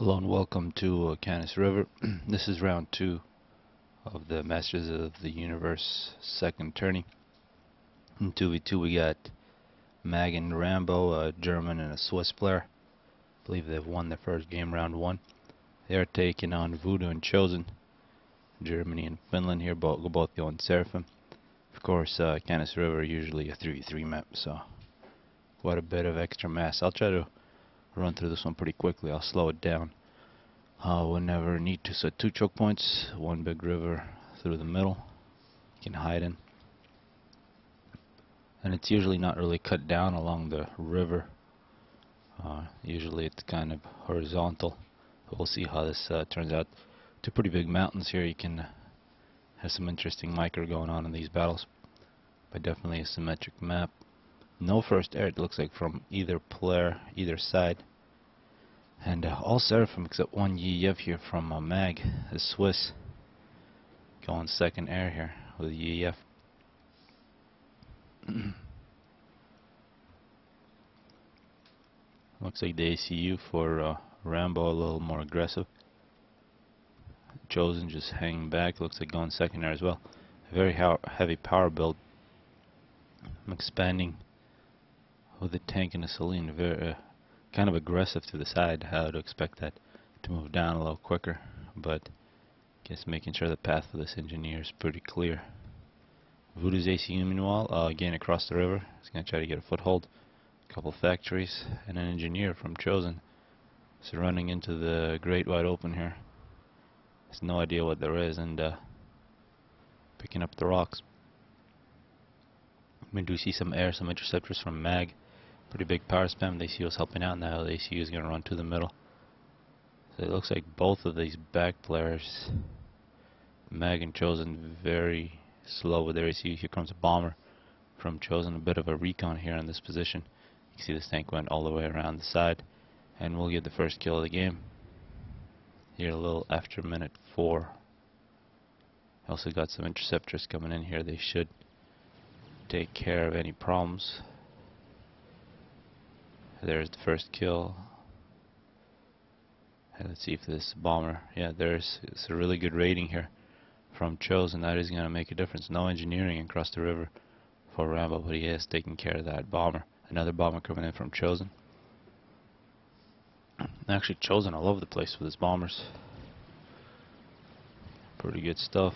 Hello and welcome to Canis River. This is round 2 of the Masters of the Universe second tourney. In 2v2 we got Mag and Rambo, a German and a Swiss player. I believe they've won their first game, round 1. They're taking on Voodoo and Chosen. Germany and Finland here both going Seraphim. Of course, Canis River usually a 3v3 map, so quite a bit of extra mass. I'll try to run through this one pretty quickly. I'll slow it down whenever need to. So 2 choke points, 1 big river through the middle you can hide in, and it's usually not really cut down along the river. Usually it's kind of horizontal. We'll see how this turns out. 2 pretty big mountains here. You can have some interesting micro going on in these battles, but definitely a symmetric map. No first air, it looks like, from either player, either side. And all Seraphim except one Yev here from Mag, the Swiss, going second air here with Yev. Looks like the ACU for Rambo a little more aggressive. Chosen just hanging back, looks like going second air as well. A very heavy power build. I'm expanding with the tank and a Celine, very kind of aggressive to the side. I would expect that to move down a little quicker, but I guess making sure the path for this engineer is pretty clear. Voodoo's ACU meanwhile, again across the river, he's going to try to get a foothold. A couple factories and an engineer from Chosen. So running into the great wide open here. Has no idea what there is, and picking up the rocks. We do see some air, some interceptors from Mag. Pretty big power spam. The ACU is helping out. Now the ACU is going to run to the middle. So it looks like both of these back players, Mag and Chosen, very slow with their ACU. Here comes a bomber from Chosen. A bit of a recon here in this position. You can see this tank went all the way around the side, and we'll get the first kill of the game here a little after minute 4. Also got some interceptors coming in here. They should take care of any problems. There's the first kill. And let's see if this bomber, yeah, it's a really good rating here from Chosen. That is going to make a difference. No engineering across the river for Rambo, but he is taking care of that bomber. Another bomber coming in from Chosen. Actually, Chosen all over the place with his bombers. Pretty good stuff.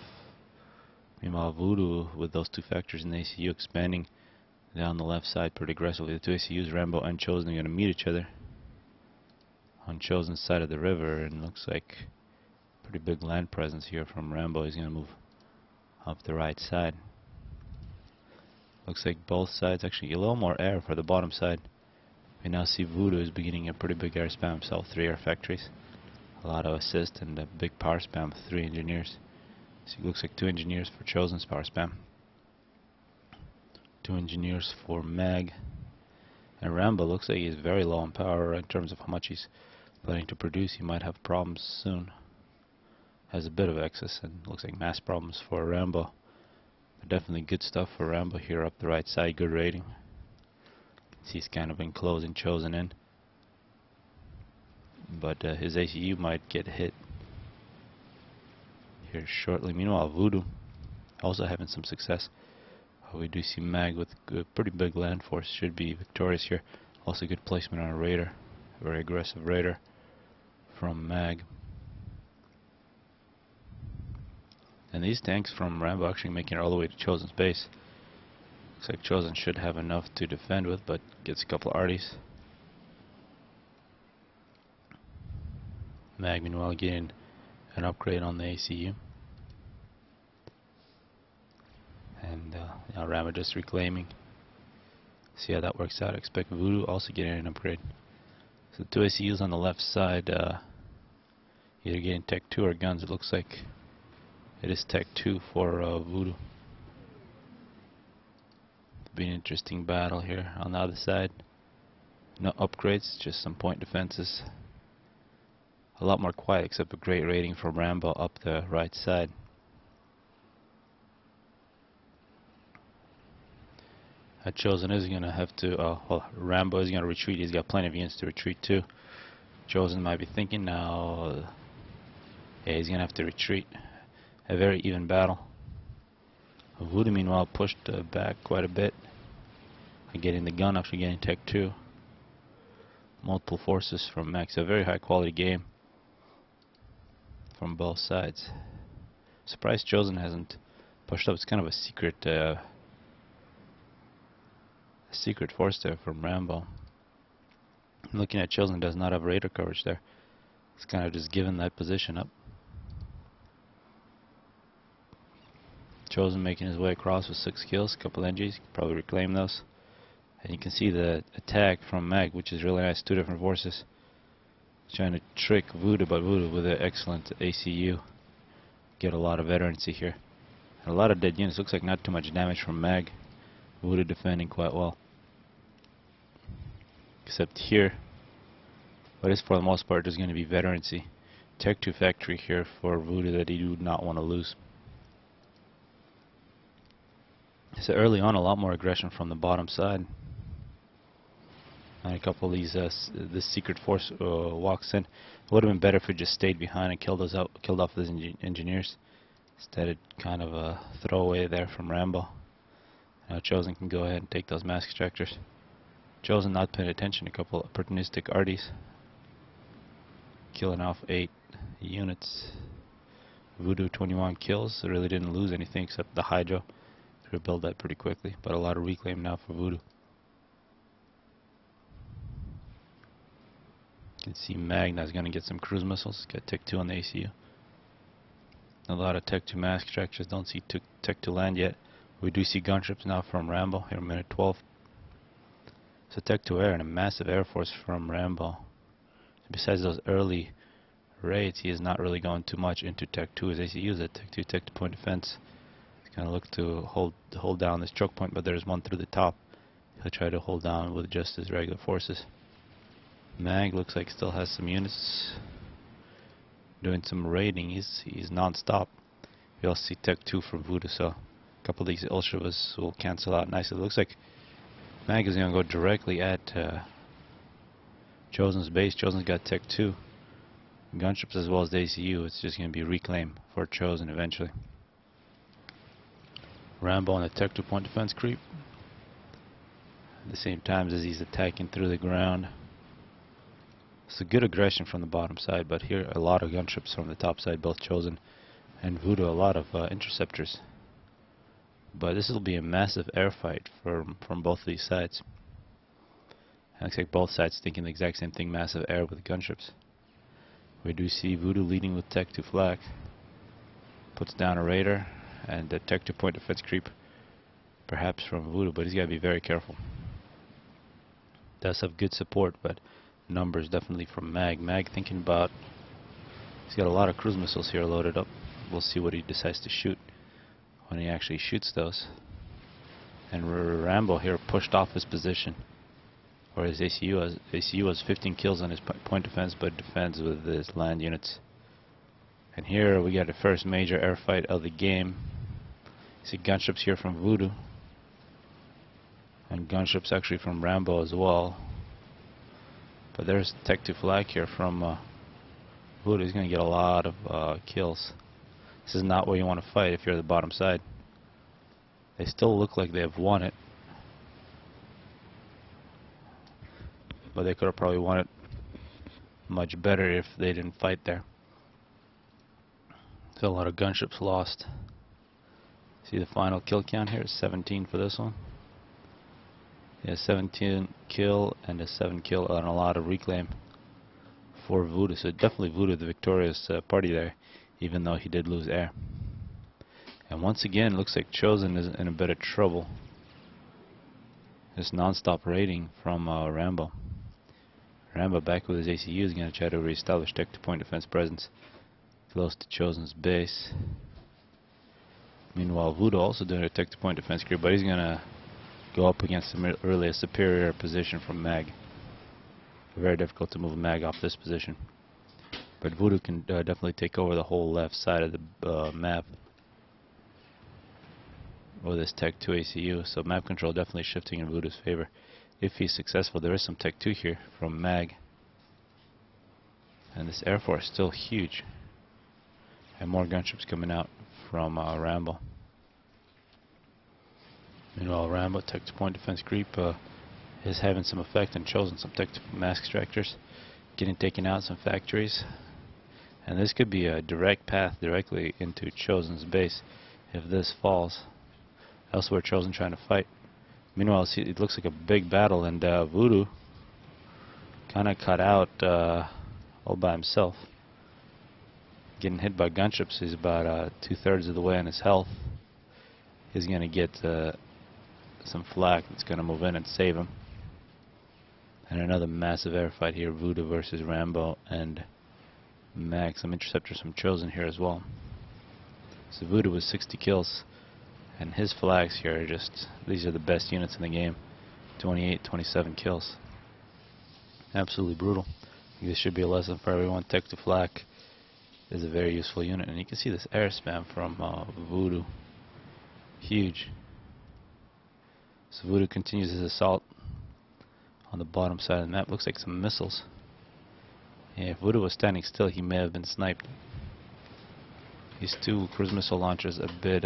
Meanwhile, Voodoo with those 2 factors in the ACU expanding down the left side pretty aggressively. The 2 ACUs, Rambo and Chosen, are going to meet each other on Chosen's side of the river, and looks like pretty big land presence here from Rambo. He's going to move up the right side. Looks like both sides, actually a little more air for the bottom side. We now see Voodoo is beginning a pretty big air spam himself. 3 air factories, a lot of assist, and a big power spam with 3 engineers. So it looks like 2 engineers for Chosen's power spam, 2 engineers for Mag, and Rambo looks like he's very low on power in terms of how much he's planning to produce. He might have problems soon. Has a bit of excess, and looks like mass problems for Rambo. But definitely good stuff for Rambo here up the right side. Good rating. He's kind of enclosing Chosen in, but his ACU might get hit here shortly. Meanwhile, Voodoo also having some success. We do see Mag with a pretty big land force, should be victorious here. Also good placement on a raider, very aggressive raider from Mag. And these tanks from Rambo actually making it all the way to Chosen's base. Looks like Chosen should have enough to defend with, but gets a couple of arties. Mag meanwhile getting an upgrade on the ACU. And now Rambo just reclaiming. See how that works out. I expect Voodoo also getting an upgrade. So 2 ACUs on the left side, either getting Tech 2 or guns. It looks like it is Tech 2 for Voodoo. It'll be an interesting battle here on the other side. No upgrades, just some point defenses. A lot more quiet, except a great rating for Rambo up the right side. Chosen is going to have to, well, Rambo is going to retreat. He's got plenty of units to retreat to. Chosen might be thinking now, yeah, he's gonna have to retreat. A very even battle. Voodoo meanwhile pushed back quite a bit. Getting the gun, actually getting Tech 2. Multiple forces from Max. A very high quality game from both sides. Surprised Chosen hasn't pushed up. It's kind of a secret force there from Rambo. Looking at Chosen, does not have radar coverage there. It's kind of just given that position up. Chosen making his way across with 6 kills, a couple NGs, probably reclaim those. And you can see the attack from Mag, which is really nice. 2 different forces trying to trick Voodoo, but Voodoo with an excellent ACU. Get a lot of veterancy here. And a lot of dead units. Looks like not too much damage from Mag. Voodoo defending quite well. Except here, but it's for the most part there's going to be veterancy. Tech 2 factory here for Voodoo that he do not want to lose. So early on, a lot more aggression from the bottom side. And a couple of these, this secret force walks in. It would have been better if he just stayed behind and killed off those engineers. Instead, it kind of a throwaway there from Rambo. Now Chosen can go ahead and take those mask extractors. Chosen not paying attention. A couple of opportunistic arties, killing off 8 units. Voodoo 21 kills. So really didn't lose anything except the Hydro. Rebuild that pretty quickly, but a lot of reclaim now for Voodoo. You can see Magna's going to get some cruise missiles. Got Tech 2 on the ACU. A lot of Tech 2 mask extractors. Don't see Tech 2 land yet. We do see gunships now from Rambo here in minute 12. So Tech 2 air and a massive air force from Rambo. Besides those early raids, he is not really going too much into Tech 2. His ACU is at Tech 2, Tech 2 point defense. He's going to look to hold down this choke point, but there's one through the top. He'll try to hold down with just his regular forces. Mag looks like still has some units doing some raiding. He's non-stop. We also see Tech 2 from Voodoo, so a couple of these Ultravas will cancel out nicely. It looks like Mag is going to go directly at Chosen's base. Chosen's got Tech 2 gunships as well as the ACU. It's just going to be reclaim for Chosen eventually. Rambo on the Tech 2 point defense creep. At the same time as he's attacking through the ground. It's a good aggression from the bottom side, but here a lot of gunships from the top side, both Chosen and Voodoo, a lot of interceptors. But this will be a massive air fight from both of these sides. It looks like both sides thinking the exact same thing, massive air with gunships. We do see Voodoo leading with Tech 2 flak. Puts down a raider and the Tech 2 point defense creep, perhaps from Voodoo, but he's got to be very careful. Does have good support, but numbers definitely from Mag. Mag thinking about, he's got a lot of cruise missiles here loaded up. We'll see what he decides to shoot when he actually shoots those. And Rambo here pushed off his position, or his ACU has 15 kills on his point defense, but defends with his land units. And here we got the first major air fight of the game. You see gunships here from Voodoo, and gunships actually from Rambo as well. But there's Tech 2 flag here from Voodoo. He's going to get a lot of kills. This is not where you want to fight if you're the bottom side. They still look like they have won it, but they could have probably won it much better if they didn't fight there. So a lot of gunships lost. See the final kill count here is 17 for this one. Yeah, 17 kill and a 7 kill and a lot of reclaim for Voodoo. So definitely Voodoo the victorious party there, even though he did lose air. And once again, looks like Chosen is in a bit of trouble. This non-stop raiding from Rambo. Rambo back with his ACU is going to try to reestablish Tech 2 point defense presence close to Chosen's base. Meanwhile, Voodoo also doing a Tech 2 point defense creep, but he's going to go up against a superior position from Mag. Very difficult to move Mag off this position. But Voodoo can definitely take over the whole left side of the map with this Tech 2 ACU. So map control definitely shifting in Voodoo's favor. If he's successful, there is some Tech 2 here from Mag. And this Air Force is still huge. And more gunships coming out from Rambo. Meanwhile, Rambo, tech to point defense creep is having some effect and chosen some tech to mask extractors, getting taken out some factories. And this could be a direct path directly into Chosen's base if this falls. Elsewhere, Chosen trying to fight. Meanwhile, see, it looks like a big battle, and Voodoo kind of cut out all by himself. Getting hit by gunships. He's about 2/3 of the way on his health. He's going to get some flak that's going to move in and save him. And another massive air fight here, Voodoo versus Rambo and Mag. Some interceptors from Chosen here as well. So Voodoo with 60 kills. And his flags here are just, these are the best units in the game. 28, 27 kills. Absolutely brutal. I think this should be a lesson for everyone. Tech to flak is a very useful unit. And you can see this air spam from Voodoo. Huge. So Voodoo continues his assault on the bottom side of the map. Looks like some missiles. Yeah, if Voodoo was standing still, he may have been sniped. These two cruise missile launchers a bit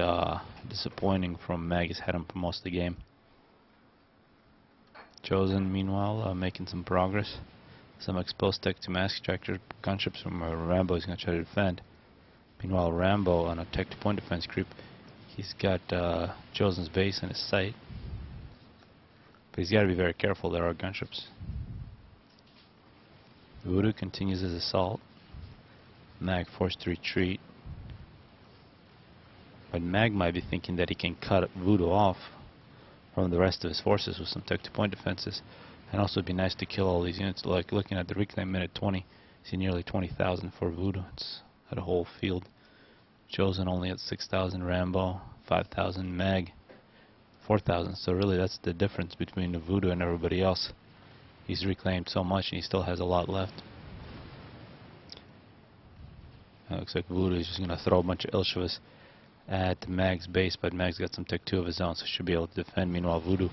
disappointing from Mag. He's had him for most of the game. Chosen, meanwhile, making some progress. Some exposed tech to mask extractors. Gunships from Rambo is going to try to defend. Meanwhile, Rambo on a tech to point defense creep. He's got Chosen's base in his sight. But he's got to be very careful. There are gunships. Voodoo continues his assault. Mag forced to retreat. But Mag might be thinking that he can cut Voodoo off from the rest of his forces with some tech to point defenses. And also it'd be nice to kill all these units. Like looking at the reclaim minute 20, see nearly 20,000 for Voodoo. It's at a whole field. Chosen only at 6,000, Rambo 5,000, Mag 4,000. So really that's the difference between the Voodoo and everybody else. He's reclaimed so much and he still has a lot left. It looks like Voodoo is just going to throw a bunch of Ilshavas at Mag's base, but Mag's got some Tech 2 of his own, so should be able to defend. Meanwhile, Voodoo,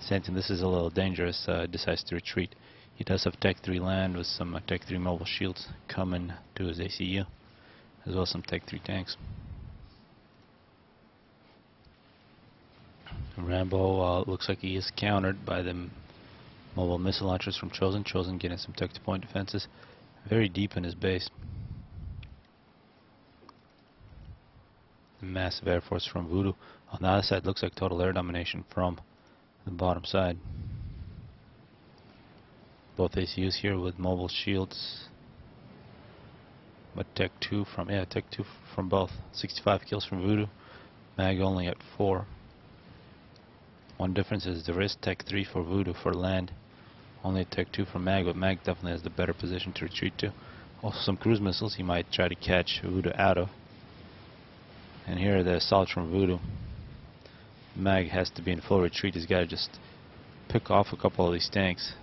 sensing this is a little dangerous, decides to retreat. He does have Tech 3 land with some Tech 3 mobile shields coming to his ACU, as well as some Tech 3 tanks. Rambo looks like he is countered by the mobile missile launchers from Chosen. Chosen getting some Tech 2 point defenses, very deep in his base. Massive air force from Voodoo. On the other side, looks like total air domination from the bottom side. Both ACUs here with mobile shields, but Tech 2 from both. 65 kills from Voodoo. Mag only at 4. One difference is there is Tech 3 for Voodoo for land. Only a Tech 2 for Mag, but Mag definitely has the better position to retreat to. Also some cruise missiles he might try to catch Voodoo out of. And here are the assaults from Voodoo. Mag has to be in full retreat. He's got to just pick off a couple of these tanks.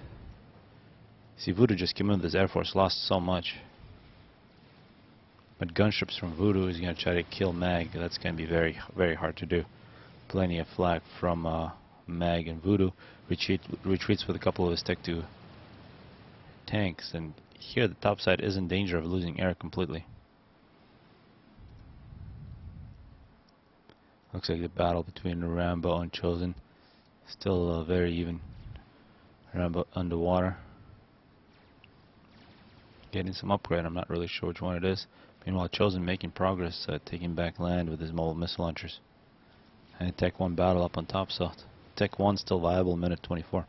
See, Voodoo just came in with his Air Force, lost so much. But gunships from Voodoo is going to try to kill Mag. That's going to be very, very hard to do. Plenty of flak from Mag, and Voodoo retreats with a couple of his Tech 2 tanks. And here the top side is in danger of losing air completely. Looks like the battle between Rambo and Chosen still very even. Rambo underwater, getting some upgrade. I'm not really sure which one it is. Meanwhile, Chosen making progress, taking back land with his mobile missile launchers. And a Tech 1 battle up on top, so Tech 1 still viable, minute 24.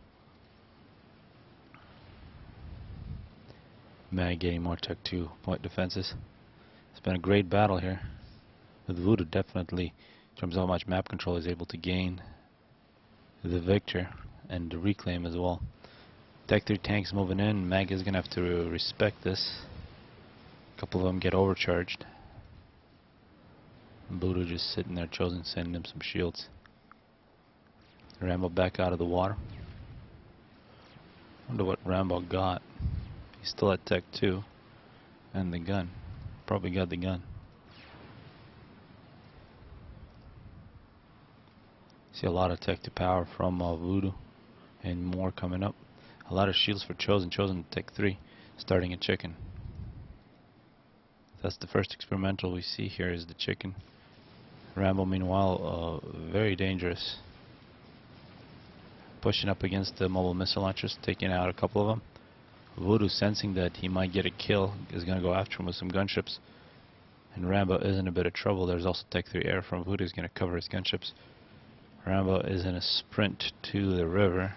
Mag getting more Tech 2 point defenses. It's been a great battle here, with Voodoo definitely, in terms of how much map control is able to gain, the victor and the reclaim as well. Tech 3 tanks moving in. Mag is going to have to respect this. A couple of them get overcharged. Voodoo just sitting there, Chosen sending him some shields. Rambo back out of the water. Wonder what Rambo got. He's still at Tech 2. And the gun. Probably got the gun. See a lot of Tech to power from Voodoo, and more coming up. A lot of shields for Chosen. Chosen Tech 3, starting a chicken. That's the first experimental we see here is the chicken. Rambo, meanwhile, very dangerous. Pushing up against the mobile missile launchers, taking out a couple of them. Voodoo, sensing that he might get a kill, is going to go after him with some gunships. And Rambo is in a bit of trouble. There's also Tech 3 air from Voodoo, is going to cover his gunships. Rambo is in a sprint to the river,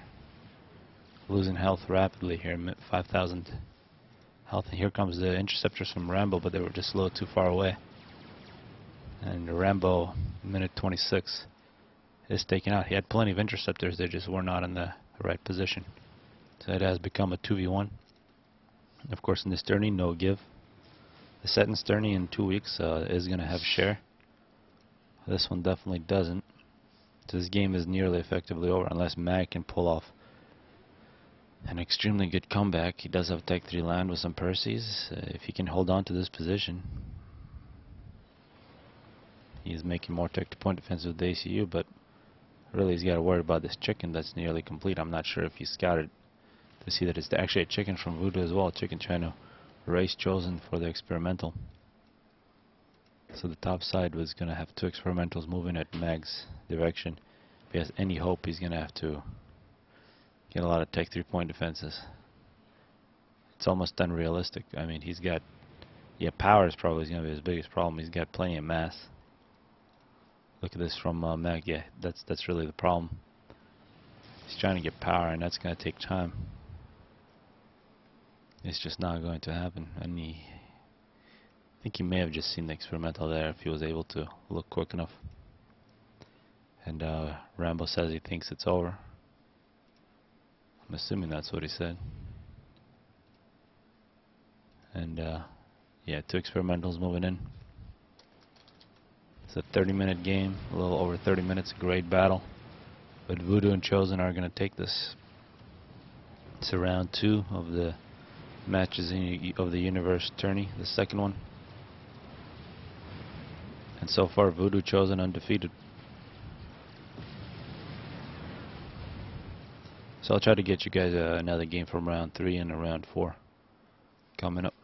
losing health rapidly here, 5,000 health. And here comes the interceptors from Rambo, but they were just a little too far away. And Rambo, minute 26, is taken out. He had plenty of interceptors, they just were not in the right position. So it has become a 2v1. Of course, in this tourney, no give. The Setton's tourney in 2 weeks is going to have share. This one definitely doesn't. This game is nearly effectively over unless Mag can pull off an extremely good comeback. He does have Tech 3 land with some Perseus. If he can hold on to this position, he's making more Tech to point defense with the ACU, but really he's got to worry about this chicken that's nearly complete. I'm not sure if he scouted to see that it's actually a chicken from Voodoo as well. Chicken trying to race Chosen for the experimental. So the top side was going to have 2 experimentals moving at Mag's direction. If he has any hope, he's going to have to get a lot of Tech 3 point defenses. It's almost unrealistic. I mean, he's got, yeah, power is probably going to be his biggest problem. He's got plenty of mass. Look at this from Mag. Yeah, that's really the problem. He's trying to get power, and that's going to take time. It's just not going to happen. And I think he may have just seen the experimental there if he was able to look quick enough. And Rambo says he thinks it's over. I'm assuming that's what he said. And yeah, 2 experimentals moving in. It's a 30-minute game, a little over 30 minutes, a great battle. But Voodoo and Chosen are going to take this. It's round 2 of the matches of the Unverse tourney, the second one. And so far, Voodoo Chosen undefeated. So I'll try to get you guys another game from round 3 and round 4 coming up.